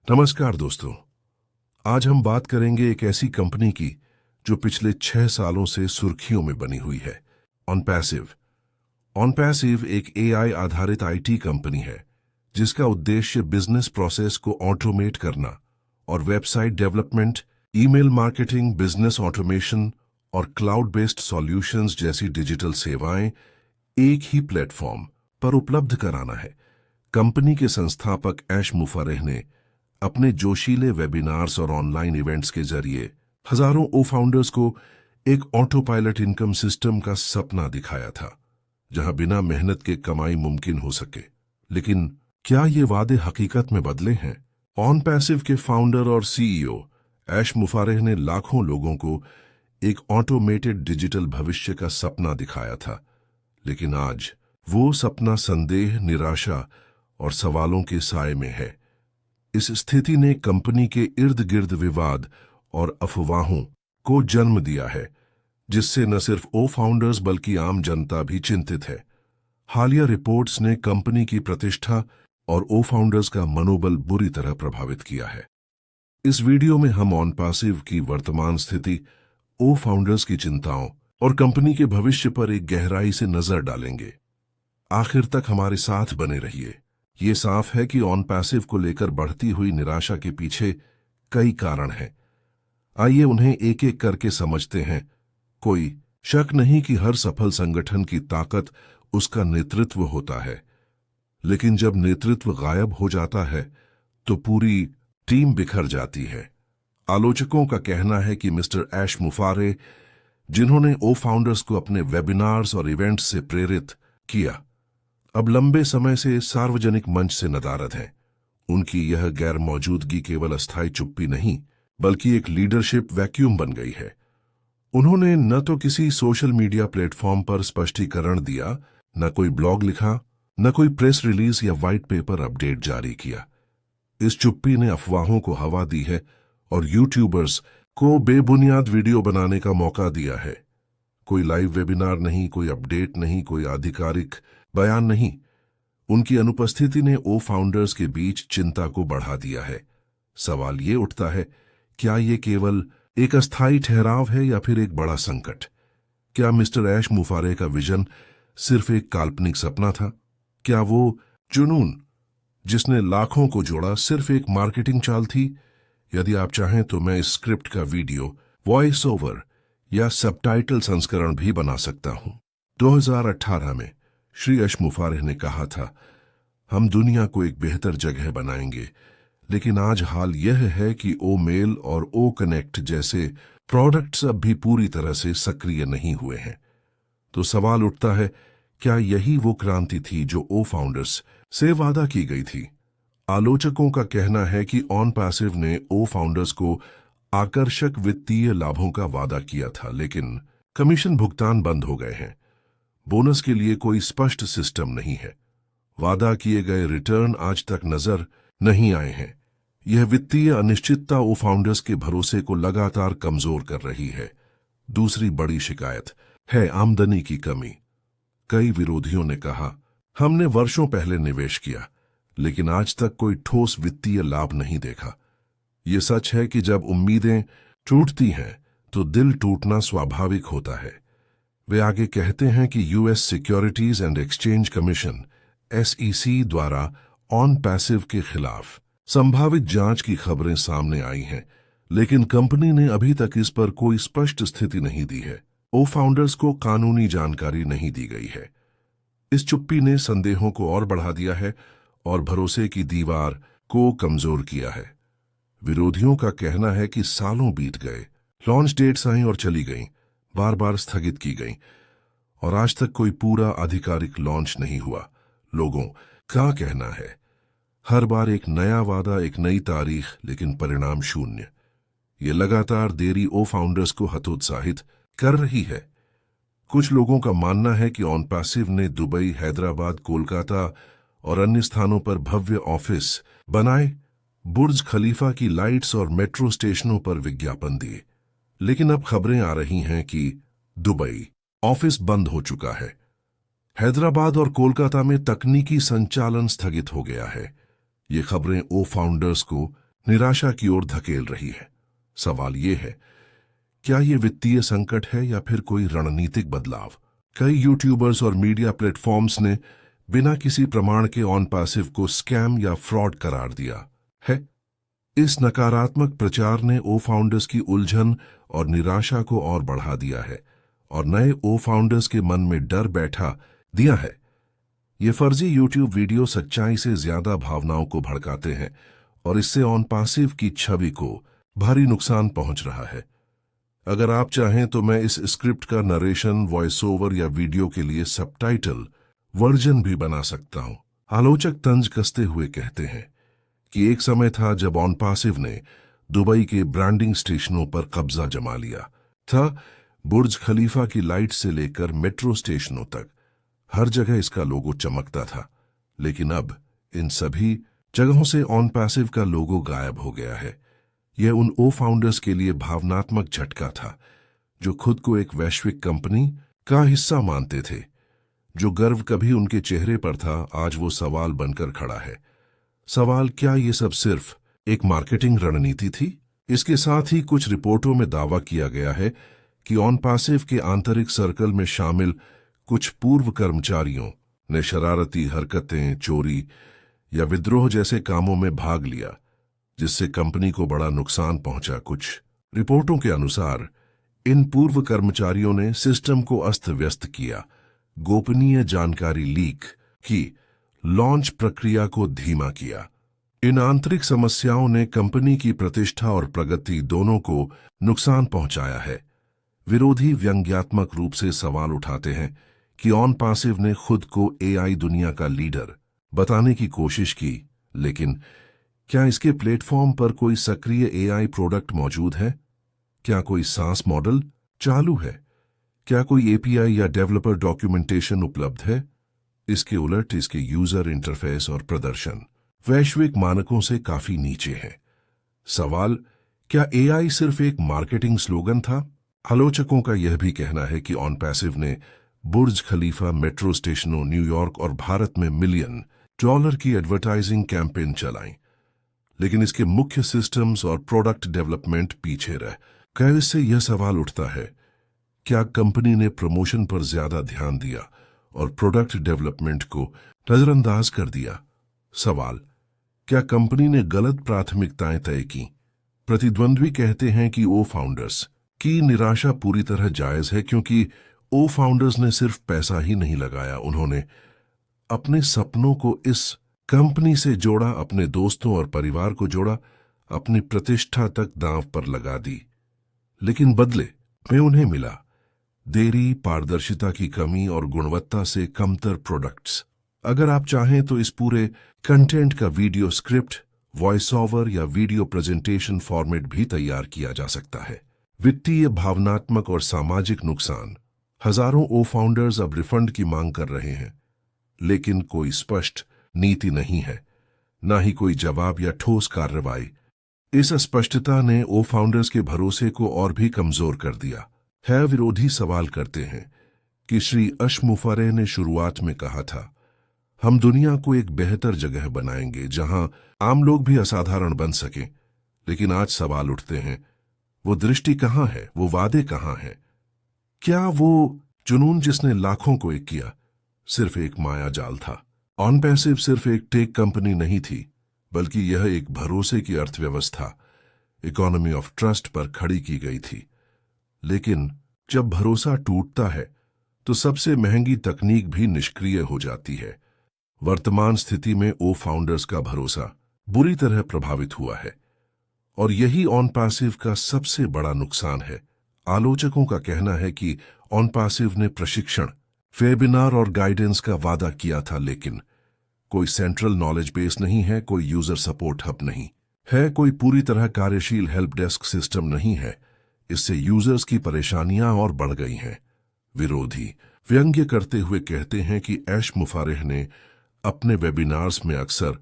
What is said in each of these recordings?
नमस्कार दोस्तों। आज हम बात करेंगे एक ऐसी कंपनी की जो पिछले 6 सालों से सुर्खियों में बनी हुई है, ऑनपैसिव। ऑनपैसिव एक एआई आधारित आईटी कंपनी है जिसका उद्देश्य बिजनेस प्रोसेस को ऑटोमेट करना और website development, email marketing, business automation और क्लाउड बेस्ड सॉल्यूशंस जैसी डिजिटल सेवाएं एक ही प्लेटफॉर्म पर उपलब्ध कराना है। कंपनी के संस्थापक ऐश मुफर्रेह ने अपने जोशीले वेबिनार्स और ऑनलाइन इवेंट्स के जरिए हजारों ओ फाउंडर्स को एक ऑटो पायलट इनकम सिस्टम का सपना दिखाया था, जहां बिना मेहनत के कमाई मुमकिन हो सके। लेकिन क्या ये वादे हकीकत में बदले हैं? ऑनपैसिव के फाउंडर और सीईओ ऐश मुफर्रेह ने लाखों लोगों को एक ऑटोमेटेड डिजिटल भविष्य का सपना दिखाया था, लेकिन आज वो सपना संदेह, निराशा और सवालों के साए में है। इस स्थिति ने कंपनी के इर्द गिर्द विवाद और अफवाहों को जन्म दिया है, जिससे न सिर्फ ओ फाउंडर्स बल्कि आम जनता भी चिंतित है। हालिया रिपोर्ट्स ने कंपनी की प्रतिष्ठा और ओ फाउंडर्स का मनोबल बुरी तरह प्रभावित किया है। इस वीडियो में हम ऑनपैसिव की वर्तमान स्थिति, ओ फाउंडर्स की चिंताओं और कंपनी के भविष्य पर एक गहराई से नजर डालेंगे। आखिर तक हमारे साथ बने रहिए। ये साफ है कि ऑनपैसिव को लेकर बढ़ती हुई निराशा के पीछे कई कारण हैं। आइए उन्हें एक एक करके समझते हैं। कोई शक नहीं कि हर सफल संगठन की ताकत उसका नेतृत्व होता है, लेकिन जब नेतृत्व गायब हो जाता है तो पूरी टीम बिखर जाती है। आलोचकों का कहना है कि मिस्टर ऐश मुफर्रेह, जिन्होंने ओ फाउंडर्स को अपने वेबिनार्स और इवेंट्स से प्रेरित किया, अब लंबे समय से सार्वजनिक मंच से नदारद हैं। उनकी यह गैर मौजूदगी केवल अस्थायी चुप्पी नहीं, बल्कि एक लीडरशिप वैक्यूम बन गई है। उन्होंने न तो किसी सोशल मीडिया प्लेटफॉर्म पर स्पष्टीकरण दिया, न कोई ब्लॉग लिखा, न कोई प्रेस रिलीज या व्हाइट पेपर अपडेट जारी किया। इस चुप्पी ने अफवाहों को हवा दी है और यूट्यूबर्स को बेबुनियाद वीडियो बनाने का मौका दिया है। कोई लाइव वेबिनार नहीं, कोई अपडेट नहीं, कोई आधिकारिक बयान नहीं। उनकी अनुपस्थिति ने ओ फाउंडर्स के बीच चिंता को बढ़ा दिया है। सवाल ये उठता है, क्या ये केवल एक अस्थायी ठहराव है या फिर एक बड़ा संकट? क्या मिस्टर ऐश मुफर्रेह का विजन सिर्फ एक काल्पनिक सपना था? क्या वो जुनून जिसने लाखों को जोड़ा सिर्फ एक मार्केटिंग चाल थी? यदि आप चाहें तो मैं इस स्क्रिप्ट का वीडियो, वॉइस ओवर या सबटाइटल संस्करण भी बना सकता हूं। 2018 में श्री ऐश मुफर्रेह ने कहा था, हम दुनिया को एक बेहतर जगह बनाएंगे, लेकिन आज हाल यह है कि ओ मेल और ओ कनेक्ट जैसे प्रोडक्ट्स अब भी पूरी तरह से सक्रिय नहीं हुए हैं। तो सवाल उठता है, क्या यही वो क्रांति थी जो ओ फाउंडर्स से वादा की गई थी? आलोचकों का कहना है कि ऑनपैसिव ने ओ फाउंडर्स को आकर्षक वित्तीय लाभों का वादा किया था, लेकिन कमीशन भुगतान बंद हो गए हैं। बोनस के लिए कोई स्पष्ट सिस्टम नहीं है। वादा किए गए रिटर्न आज तक नजर नहीं आए हैं। यह वित्तीय अनिश्चितता ओ फाउंडर्स के भरोसे को लगातार कमजोर कर रही है। दूसरी बड़ी शिकायत है आमदनी की कमी। कई विरोधियों ने कहा, हमने वर्षों पहले निवेश किया, लेकिन आज तक कोई ठोस वित्तीय लाभ नहीं देखा। ये सच है कि जब उम्मीदें टूटती हैं तो दिल टूटना स्वाभाविक होता है। वे आगे कहते हैं कि US securities and exchange commission (SEC) द्वारा ऑनपैसिव के खिलाफ संभावित जांच की खबरें सामने आई हैं, लेकिन कंपनी ने अभी तक इस पर कोई स्पष्ट स्थिति नहीं दी है। ओ फाउंडर्स को कानूनी जानकारी नहीं दी गई है। इस चुप्पी ने संदेहों को और बढ़ा दिया है और भरोसे की दीवार को कमजोर किया है। विरोधियों का कहना है कि सालों बीत गए, लॉन्च डेट्स आई और चली गईं, बार बार स्थगित की गई, और आज तक कोई पूरा आधिकारिक लॉन्च नहीं हुआ। लोगों का कहना है, हर बार एक नया वादा, एक नई तारीख, लेकिन परिणाम शून्य। ये लगातार देरी ओ फाउंडर्स को हतोत्साहित कर रही है। कुछ लोगों का मानना है कि ऑनपैसिव ने दुबई, हैदराबाद, कोलकाता और अन्य स्थानों पर भव्य ऑफिस बनाए, बुर्ज खलीफा की लाइट्स और मेट्रो स्टेशनों पर विज्ञापन दिए, लेकिन अब खबरें आ रही हैं कि दुबई ऑफिस बंद हो चुका है। हैदराबाद और कोलकाता में तकनीकी संचालन स्थगित हो गया है। ये खबरें ओ फाउंडर्स को निराशा की ओर धकेल रही है। सवाल ये है, क्या ये वित्तीय संकट है या फिर कोई रणनीतिक बदलाव? कई यूट्यूबर्स और मीडिया प्लेटफॉर्म्स ने बिना किसी प्रमाण के ऑन पैसिव को स्कैम या फ्रॉड करार दिया है। इस नकारात्मक प्रचार ने ओ फाउंडर्स की उलझन और निराशा को और बढ़ा दिया है और नए ओ फाउंडर्स के मन में डर बैठा दिया है। ये फर्जी यूट्यूब वीडियो सच्चाई से ज्यादा भावनाओं को भड़काते हैं और इससे ऑन पैसिव की छवि को भारी नुकसान पहुंच रहा है। अगर आप चाहें तो मैं इस स्क्रिप्ट का नरेशन, वॉइस ओवर या वीडियो के लिए सबटाइटल वर्जन भी बना सकता हूं। आलोचक तंज कसते हुए कहते हैं कि एक समय था जब ऑन पैसिव ने दुबई के ब्रांडिंग स्टेशनों पर कब्जा जमा लिया था। बुर्ज खलीफा की लाइट से लेकर मेट्रो स्टेशनों तक हर जगह इसका लोगो चमकता था। लेकिन अब इन सभी जगहों से ऑन पैसिव का लोगो गायब हो गया है। यह उन ओ फाउंडर्स के लिए भावनात्मक झटका था जो खुद को एक वैश्विक कंपनी का हिस्सा मानते थे। जो गर्व कभी उनके चेहरे पर था, आज वो सवाल बनकर खड़ा है। सवाल, क्या ये सब सिर्फ एक मार्केटिंग रणनीति थी? इसके साथ ही कुछ रिपोर्टों में दावा किया गया है कि ऑन पैसिव के आंतरिक सर्कल में शामिल कुछ पूर्व कर्मचारियों ने शरारती हरकतें, चोरी या विद्रोह जैसे कामों में भाग लिया, जिससे कंपनी को बड़ा नुकसान पहुंचा। कुछ रिपोर्टों के अनुसार इन पूर्व कर्मचारियों ने सिस्टम को अस्त व्यस्त किया, गोपनीय जानकारी लीक की, लॉन्च प्रक्रिया को धीमा किया। इन आंतरिक समस्याओं ने कंपनी की प्रतिष्ठा और प्रगति दोनों को नुकसान पहुंचाया है। विरोधी व्यंग्यात्मक रूप से सवाल उठाते हैं कि ऑन पैसिव ने खुद को एआई दुनिया का लीडर बताने की कोशिश की, लेकिन क्या इसके प्लेटफॉर्म पर कोई सक्रिय एआई प्रोडक्ट मौजूद है? क्या कोई सास मॉडल चालू है? क्या कोई एपीआई या डेवलपर डॉक्यूमेंटेशन उपलब्ध है? इसके उलट इसके यूजर इंटरफेस और प्रदर्शन वैश्विक मानकों से काफी नीचे है। सवाल, क्या एआई सिर्फ एक मार्केटिंग स्लोगन था? आलोचकों का यह भी कहना है कि ऑन पैसिव ने बुर्ज खलीफा, मेट्रो स्टेशनों, न्यूयॉर्क और भारत में $मिलियन की एडवर्टाइजिंग कैंपेन चलाई, लेकिन इसके मुख्य सिस्टम्स और प्रोडक्ट डेवलपमेंट पीछे रह गए। इससे यह सवाल उठता है, क्या कंपनी ने प्रमोशन पर ज्यादा ध्यान दिया और प्रोडक्ट डेवलपमेंट को नजरअंदाज कर दिया? सवाल, क्या कंपनी ने गलत प्राथमिकताएं तय की? प्रतिद्वंद्वी कहते हैं कि ओ फाउंडर्स की निराशा पूरी तरह जायज है, क्योंकि ओ फाउंडर्स ने सिर्फ पैसा ही नहीं लगाया, उन्होंने अपने सपनों को इस कंपनी से जोड़ा, अपने दोस्तों और परिवार को जोड़ा, अपनी प्रतिष्ठा तक दांव पर लगा दी। लेकिन बदले में उन्हें मिला देरी, पारदर्शिता की कमी और गुणवत्ता से कमतर प्रोडक्ट्स। अगर आप चाहें तो इस पूरे कंटेंट का वीडियो स्क्रिप्ट, वॉइस ओवर या वीडियो प्रेजेंटेशन फॉर्मेट भी तैयार किया जा सकता है। वित्तीय, भावनात्मक और सामाजिक नुकसान। हजारों ओ फाउंडर्स अब रिफंड की मांग कर रहे हैं, लेकिन कोई स्पष्ट नीति नहीं है, ना ही कोई जवाब या ठोस कार्रवाई। इस अस्पष्टता ने ओ फाउंडर्स के भरोसे को और भी कमजोर कर दिया है। विरोधी सवाल करते हैं कि श्री अशमुफरे ने शुरुआत में कहा था, हम दुनिया को एक बेहतर जगह बनाएंगे जहां आम लोग भी असाधारण बन सकें। लेकिन आज सवाल उठते हैं, वो दृष्टि कहां है? वो वादे कहां हैं? क्या वो जुनून जिसने लाखों को एक किया सिर्फ एक माया जाल था? ऑन पैसिव सिर्फ एक टेक कंपनी नहीं थी, बल्कि यह एक भरोसे की अर्थव्यवस्था, इकोनॉमी ऑफ ट्रस्ट पर खड़ी की गई थी। लेकिन जब भरोसा टूटता है तो सबसे महंगी तकनीक भी निष्क्रिय हो जाती है। वर्तमान स्थिति में ओ फाउंडर्स का भरोसा बुरी तरह प्रभावित हुआ है और यही ऑन पैसिव का सबसे बड़ा नुकसान है। आलोचकों का कहना है कि ऑन पैसिव ने प्रशिक्षण, वेबिनार और गाइडेंस का वादा किया था, लेकिन कोई सेंट्रल नॉलेज बेस नहीं है, कोई यूजर सपोर्ट हब नहीं है, कोई पूरी तरह कार्यशील हेल्प डेस्क सिस्टम नहीं है। इससे यूजर्स की परेशानियां और बढ़ गई हैं। विरोधी व्यंग्य करते हुए कहते हैं कि अशमुफरे ने अपने वेबिनार्स में अक्सर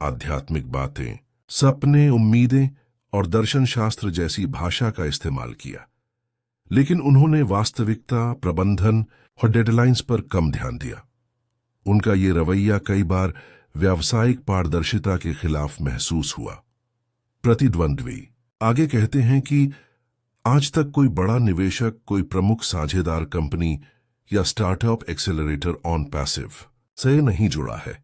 आध्यात्मिक बातें, सपने, उम्मीदें और दर्शन शास्त्र जैसी भाषा का इस्तेमाल किया, लेकिन उन्होंने वास्तविकता, प्रबंधन और डेडलाइंस पर कम ध्यान दिया। उनका ये रवैया कई बार व्यावसायिक पारदर्शिता के खिलाफ महसूस हुआ। प्रतिद्वंद्वी। आगे कहते हैं कि आज तक कोई बड़ा निवेशक, कोई प्रमुख साझेदार कंपनी या स्टार्टअप एक्सेलरेटर ऑन पैसिव से नहीं जुड़ा है।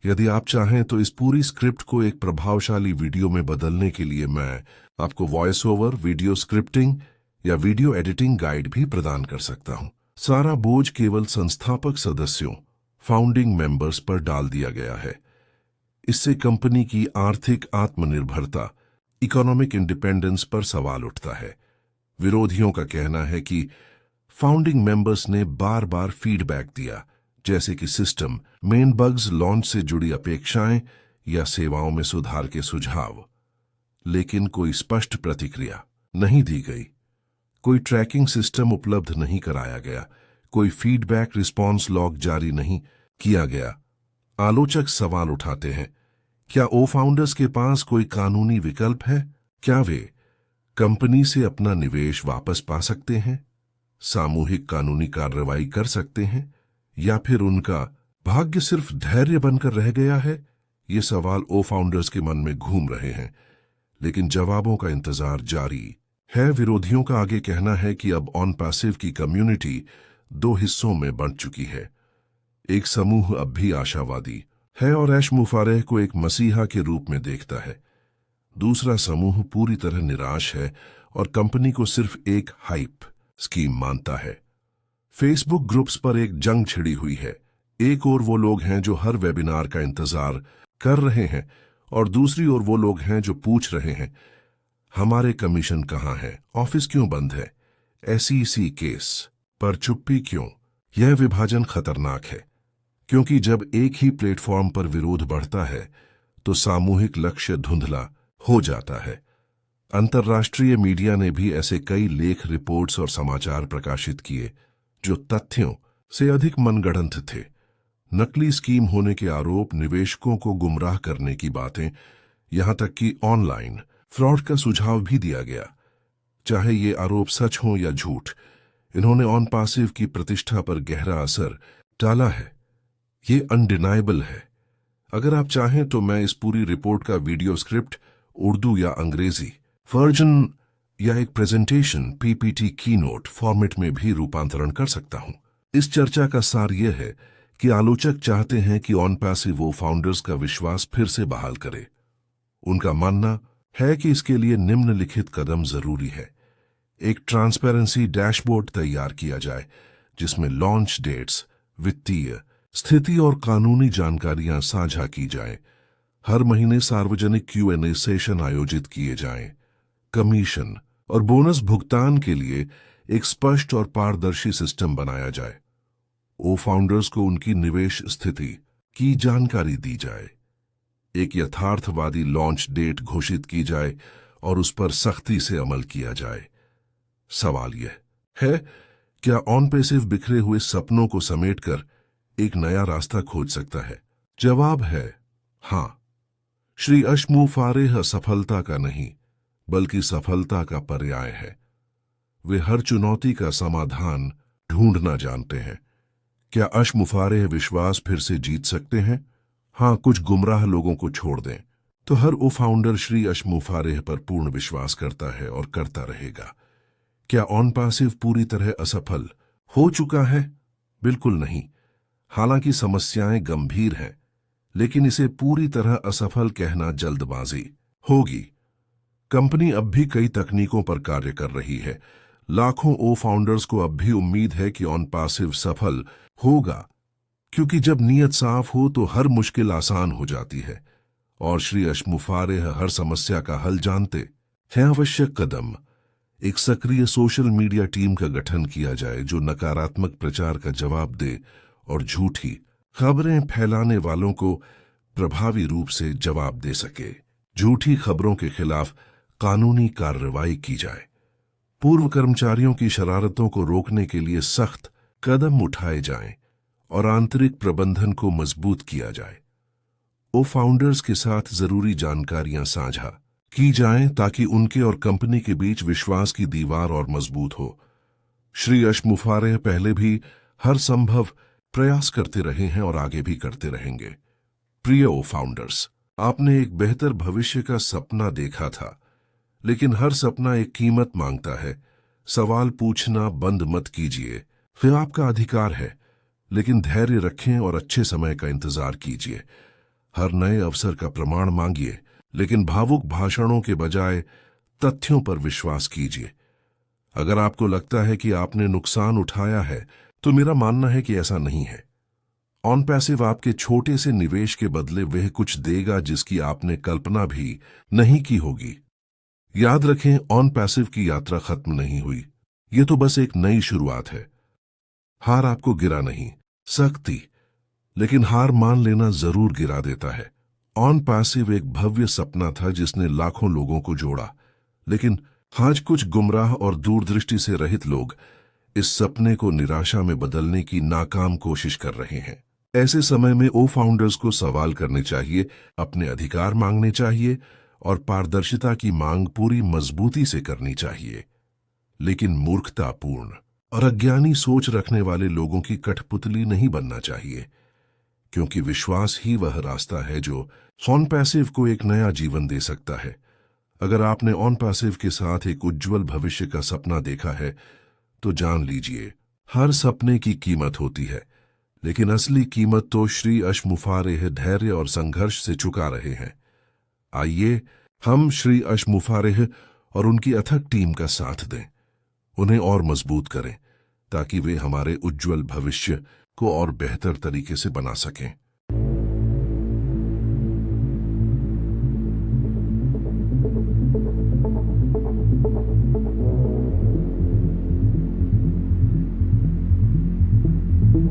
यदि आप चाहें तो इस पूरी स्क्रिप्ट को एक प्रभावशाली वीडियो में बदलने के लिए मैं आपको वॉइस ओवर, वीडियो स्क्रिप्टिंग या वीडियो एडिटिंग गाइड भी प्रदान कर सकता हूं। सारा बोझ केवल संस्थापक सदस्यों, फाउंडिंग मेंबर्स पर डाल दिया गया है। इससे कंपनी की आर्थिक आत्मनिर्भरता, इकोनॉमिक इंडिपेंडेंस पर सवाल उठता है। विरोधियों का कहना है कि फाउंडिंग मेंबर्स ने बार बार फीडबैक दिया, जैसे कि सिस्टम, मेन बग्स, लॉन्च से जुड़ी अपेक्षाएं या सेवाओं में सुधार के सुझाव, लेकिन कोई स्पष्ट प्रतिक्रिया नहीं दी गई। कोई ट्रैकिंग सिस्टम उपलब्ध नहीं कराया गया, कोई फीडबैक रिस्पॉन्स लॉग जारी नहीं किया गया। आलोचक सवाल उठाते हैं, क्या ओ फाउंडर्स के पास कोई कानूनी विकल्प है? क्या वे कंपनी से अपना निवेश वापस पा सकते हैं, सामूहिक कानूनी कार्रवाई कर सकते हैं, या फिर उनका भाग्य सिर्फ धैर्य बनकर रह गया है? ये सवाल ओ फाउंडर्स के मन में घूम रहे हैं, लेकिन जवाबों का इंतजार जारी है। विरोधियों का आगे कहना है कि अब ऑन पैसिव की कम्युनिटी दो हिस्सों में बंट चुकी है। एक समूह अब भी आशावादी है और ऐश मुफारेह को एक मसीहा के रूप में देखता है। दूसरा समूह पूरी तरह निराश है और कंपनी को सिर्फ एक हाइप स्कीम मानता है। फेसबुक ग्रुप्स पर एक जंग छिड़ी हुई है। एक ओर वो लोग हैं जो हर वेबिनार का इंतजार कर रहे हैं और दूसरी ओर वो लोग हैं जो पूछ रहे हैं, हमारे कमीशन कहाँ है, ऑफिस क्यों बंद है, SEC केस पर चुप्पी क्यों? यह विभाजन खतरनाक है, क्योंकि जब एक ही प्लेटफॉर्म पर विरोध बढ़ता है तो सामूहिक लक्ष्य धुंधला हो जाता है। अंतर्राष्ट्रीय मीडिया ने भी ऐसे कई लेख, रिपोर्ट्स और समाचार प्रकाशित किए जो तथ्यों से अधिक मनगढ़ंत थे। नकली स्कीम होने के आरोप, निवेशकों को गुमराह करने की बातें, यहां तक कि ऑनलाइन फ्रॉड का सुझाव भी दिया गया। चाहे ये आरोप सच हो या झूठ, इन्होंने ऑन पैसिव की प्रतिष्ठा पर गहरा असर डाला है। ये अनडिनाइबल है। अगर आप चाहें तो मैं इस पूरी रिपोर्ट का वीडियो स्क्रिप्ट उर्दू या अंग्रेजी वर्जन या एक प्रेजेंटेशन PPT कीनोट फॉर्मेट में भी रूपांतरण कर सकता हूं। इस चर्चा का सार यह है कि आलोचक चाहते हैं कि ऑन पैसिव वो फाउंडर्स का विश्वास फिर से बहाल करे। उनका मानना है कि इसके लिए निम्नलिखित कदम जरूरी है। एक ट्रांसपेरेंसी डैशबोर्ड तैयार किया जाए जिसमें लॉन्च डेट्स, वित्तीय स्थिति और कानूनी जानकारियां साझा की जाए। हर महीने सार्वजनिक Q&A सेशन आयोजित किए जाएं। कमीशन और बोनस भुगतान के लिए एक स्पष्ट और पारदर्शी सिस्टम बनाया जाए। ओ फाउंडर्स को उनकी निवेश स्थिति की जानकारी दी जाए। एक यथार्थवादी लॉन्च डेट घोषित की जाए और उस पर सख्ती से अमल किया जाए। सवाल यह है, क्या ऑन पैसिव बिखरे हुए सपनों को समेटकर एक नया रास्ता खोज सकता है? जवाब है हां। श्री ऐश मुफारेह सफलता का नहीं, बल्कि सफलता का पर्याय है। वे हर चुनौती का समाधान ढूंढना जानते हैं। क्या ऐश मुफारेह विश्वास फिर से जीत सकते हैं? हां, कुछ गुमराह लोगों को छोड़ दें तो हर ओ फाउंडर श्री ऐश मुफारेह पर पूर्ण विश्वास करता है और करता रहेगा। क्या ऑन पैसिव पूरी तरह असफल हो चुका है? बिल्कुल नहीं। हालांकि समस्याएं गंभीर हैं, लेकिन इसे पूरी तरह असफल कहना जल्दबाजी होगी। कंपनी अब भी कई तकनीकों पर कार्य कर रही है। लाखों ओ फाउंडर्स को अब भी उम्मीद है कि ऑन पैसिव सफल होगा, क्योंकि जब नीयत साफ हो तो हर मुश्किल आसान हो जाती है और श्री ऐश मुफारेह हर समस्या का हल जानते हैं। आवश्यक कदम, एक सक्रिय सोशल मीडिया टीम का गठन किया जाए जो नकारात्मक प्रचार का जवाब दे और झूठी खबरें फैलाने वालों को प्रभावी रूप से जवाब दे सके। झूठी खबरों के खिलाफ कानूनी कार्रवाई की जाए। पूर्व कर्मचारियों की शरारतों को रोकने के लिए सख्त कदम उठाए जाएं और आंतरिक प्रबंधन को मजबूत किया जाए। ओ फाउंडर्स के साथ जरूरी जानकारियां साझा की जाएं ताकि उनके और कंपनी के बीच विश्वास की दीवार और मजबूत हो। श्री ऐश मुफारेह पहले भी हर संभव प्रयास करते रहे हैं और आगे भी करते रहेंगे। प्रिय ओ फाउंडर्स, आपने एक बेहतर भविष्य का सपना देखा था, लेकिन हर सपना एक कीमत मांगता है। सवाल पूछना बंद मत कीजिए। फिर आपका अधिकार है, लेकिन धैर्य रखें और अच्छे समय का इंतजार कीजिए। हर नए अवसर का प्रमाण मांगिए, लेकिन भावुक भाषणों के बजाय तथ्यों पर विश्वास कीजिए। अगर आपको लगता है कि आपने नुकसान उठाया है, तो मेरा मानना है कि ऐसा नहीं है। ऑन पैसिव आपके छोटे से निवेश के बदले वह कुछ देगा जिसकी आपने कल्पना भी नहीं की होगी। याद रखें, ऑन पैसिव की यात्रा खत्म नहीं हुई। ये तो बस एक नई शुरुआत है। हार आपको गिरा नहीं सकती, लेकिन हार मान लेना जरूर गिरा देता है। ऑन पैसिव एक भव्य सपना था जिसने लाखों लोगों को जोड़ा, लेकिन आज कुछ गुमराह और दूरदृष्टि से रहित लोग इस सपने को निराशा में बदलने की नाकाम कोशिश कर रहे हैं। ऐसे समय में ओ फाउंडर्स को सवाल करने चाहिए, अपने अधिकार मांगने चाहिए और पारदर्शिता की मांग पूरी मजबूती से करनी चाहिए। लेकिन मूर्खतापूर्ण और अज्ञानी सोच रखने वाले लोगों की कठपुतली नहीं बनना चाहिए, क्योंकि विश्वास ही वह रास्ता है जो ऑन पैसिव को एक नया जीवन दे सकता है। अगर आपने ऑन पैसिव के साथ एक उज्जवल भविष्य का सपना देखा है, तो जान लीजिए, हर सपने की कीमत होती है, लेकिन असली कीमत तो श्री अश मुफारेह धैर्य और संघर्ष से चुका रहे हैं। आइए हम श्री अश मुफारेह और उनकी अथक टीम का साथ दें, उन्हें और मजबूत करें, ताकि वे हमारे उज्जवल भविष्य को और बेहतर तरीके से बना सकें।